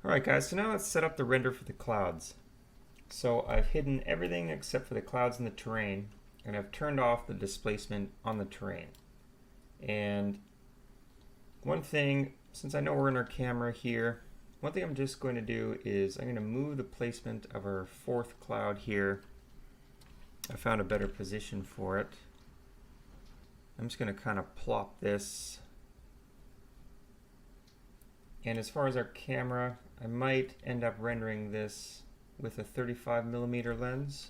Alright guys, so now let's set up the render for the clouds. So I've hidden everything except for the clouds and the terrain, and I've turned off the displacement on the terrain. And one thing, since I know we're in our camera here, one thing I'm just going to do is I'm going to move the placement of our fourth cloud here. I found a better position for it. I'm just going to kind of plop this. And as far as our camera, I might end up rendering this with a 35mm lens.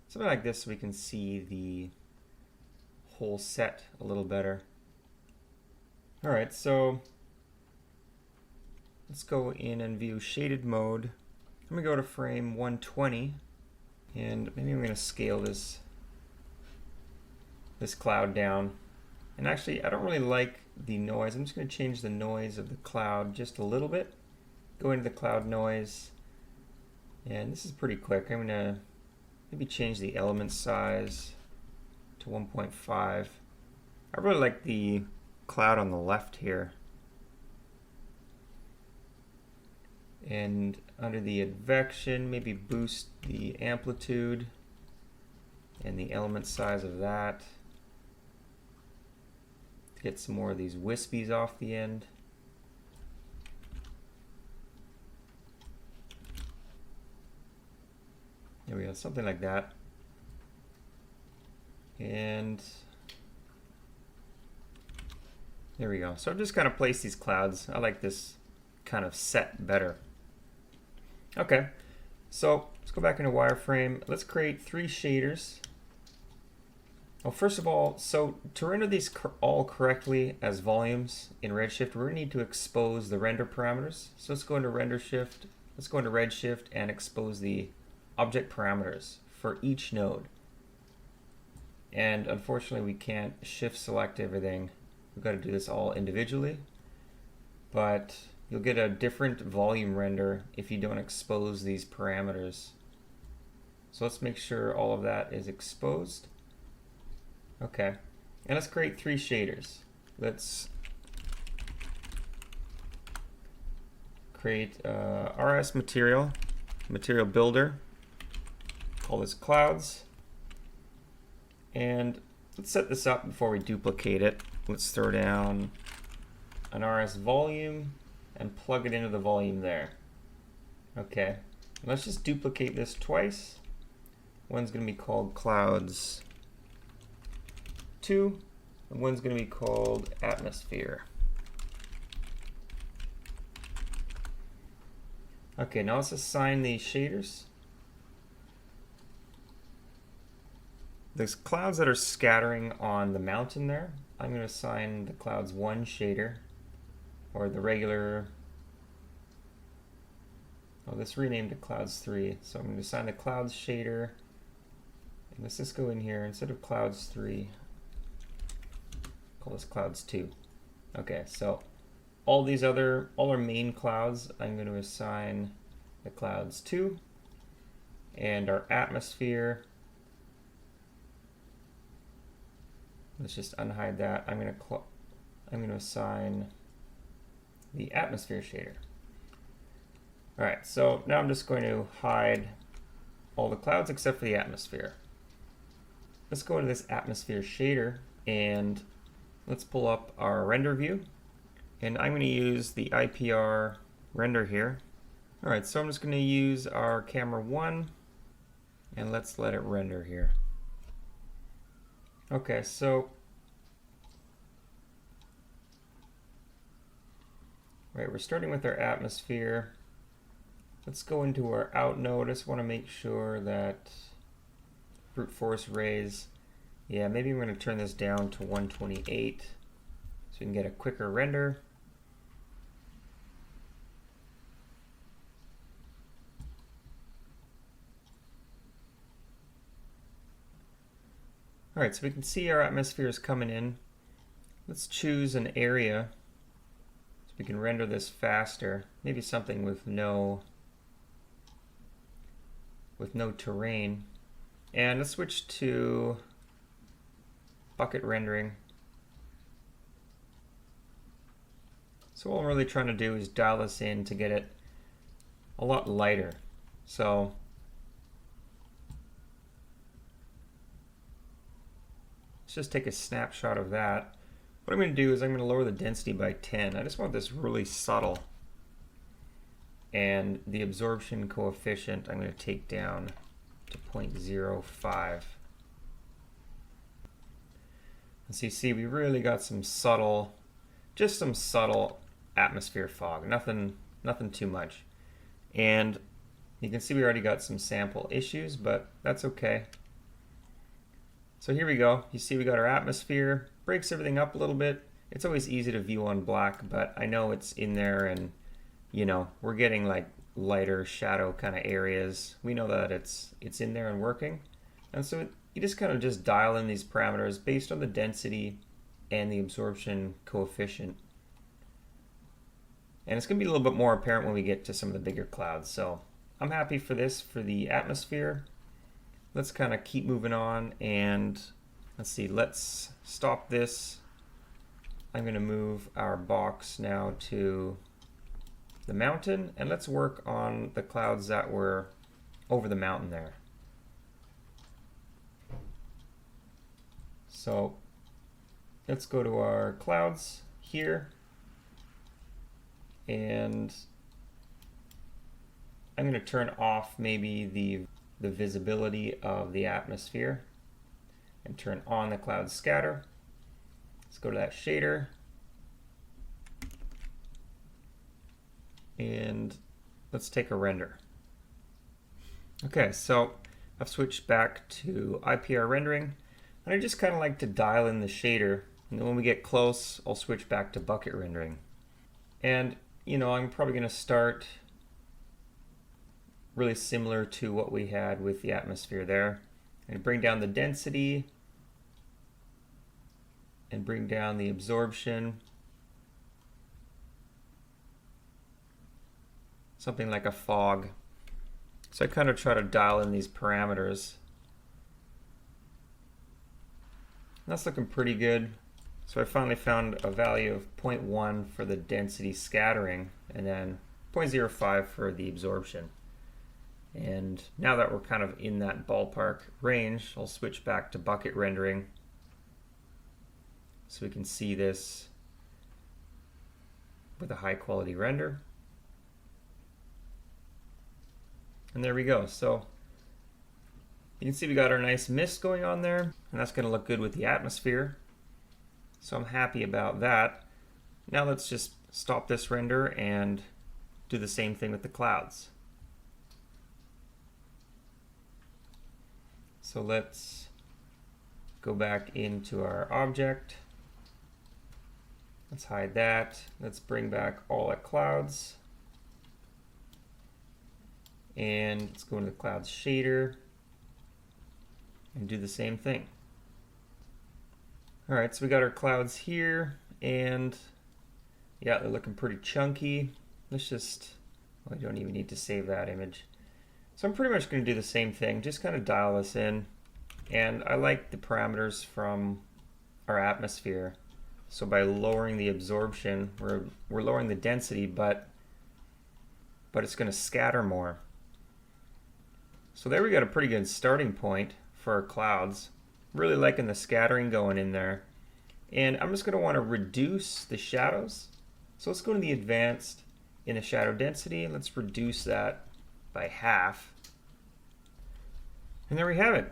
Something like this so we can see the whole set a little better. Alright, so let's go in and view shaded mode. I'm going to go to frame 120, and maybe I'm going to scale this cloud down. And actually, I don't really like the noise. I'm just going to change the noise of the cloud just a little bit. Go into the cloud noise, and this is pretty quick. I'm going to maybe change the element size to 1.5. I really like the cloud on the left here. And under the advection, maybe boost the amplitude and the element size of that. Get some more of these wispies off the end. There we go, something like that. And there we go. So I've just kind of placed these clouds. I like this kind of set better. Okay, so let's go back into wireframe. Let's create 3 shaders. Well, first of all, so to render these all correctly as volumes in Redshift, we're going to need to expose the render parameters. So let's go into Redshift, let's go into Redshift and expose the object parameters for each node. And unfortunately, we can't shift select everything. We've got to do this all individually. But you'll get a different volume render if you don't expose these parameters. So let's make sure all of that is exposed. Okay, and let's create 3 shaders. Let's create RS material builder, call this clouds, and let's set this up before we duplicate it. Let's throw down an RS volume and plug it into the volume there. Okay, and let's just duplicate this twice. One's going to be called clouds 2, and one's going to be called atmosphere. Okay, now let's assign these shaders. There's clouds that are scattering on the mountain there. I'm going to assign the clouds 1 shader, or the regular, oh, this renamed to clouds 3. So I'm going to assign the clouds shader, and let's just go in here, instead of clouds 3, call this clouds 2. Okay, so all our main clouds, I'm going to assign the clouds 2, and our atmosphere, let's just unhide that. I'm going to assign the atmosphere shader. All right, so now I'm just going to hide all the clouds except for the atmosphere. Let's go into this atmosphere shader and let's pull up our render view, and I'm going to use the IPR render here. Alright, so I'm just going to use our camera 1 and let's let it render here. Okay, so we're starting with our atmosphere. Let's go into our out node. I just want to make sure that brute force rays, yeah, maybe I'm going to turn this down to 128 so we can get a quicker render. Alright, so we can see our atmosphere is coming in. Let's choose an area so we can render this faster. Maybe something with no terrain. And let's switch to bucket rendering. So what I'm really trying to do is dial this in to get it a lot lighter. So let's just take a snapshot of that. What I'm going to do is I'm going to lower the density by 10. I just want this really subtle. And the absorption coefficient I'm going to take down to 0.05. And so you see we really got some subtle, just some subtle atmosphere fog, nothing too much. And you can see we already got some sample issues, but that's okay. So here we go. You see we got our atmosphere, breaks everything up a little bit. It's always easy to view on black, but I know it's in there, and you know, we're getting like lighter shadow kind of areas. We know that it's in there and working. And so you just kind of just dial in these parameters based on the density and the absorption coefficient. And it's going to be a little bit more apparent when we get to some of the bigger clouds. So I'm happy for this for the atmosphere. Let's kind of keep moving on, and let's see, let's stop this. I'm going to move our box now to the mountain, and let's work on the clouds that were over the mountain there. So let's go to our clouds here, and I'm going to turn off maybe the visibility of the atmosphere and turn on the cloud scatter. Let's go to that shader, and let's take a render. Okay, so I've switched back to IPR rendering, and I just kind of like to dial in the shader, and then when we get close, I'll switch back to bucket rendering. And you know, I'm probably going to start really similar to what we had with the atmosphere there, and bring down the density and bring down the absorption, something like a fog. So I kind of try to dial in these parameters. That's looking pretty good. So I finally found a value of 0.1 for the density scattering, and then 0.05 for the absorption. And now that we're kind of in that ballpark range, I'll switch back to bucket rendering so we can see this with a high quality render. And there we go. So you can see we got our nice mist going on there, and that's going to look good with the atmosphere. So I'm happy about that. Now let's just stop this render and do the same thing with the clouds. So let's go back into our object. Let's hide that. Let's bring back all the clouds. And let's go into the clouds shader and do the same thing. All right, so we got our clouds here, and yeah, they're looking pretty chunky. Let's just, well, I don't even need to save that image. So I'm pretty much going to do the same thing, just kind of dial this in. And I like the parameters from our atmosphere. So by lowering the absorption, we're lowering the density, but it's going to scatter more. So there we got a pretty good starting point for our clouds. Really liking the scattering going in there. And I'm just going to want to reduce the shadows. So let's go to the advanced in the shadow density. Let's reduce that by half. And there we have it.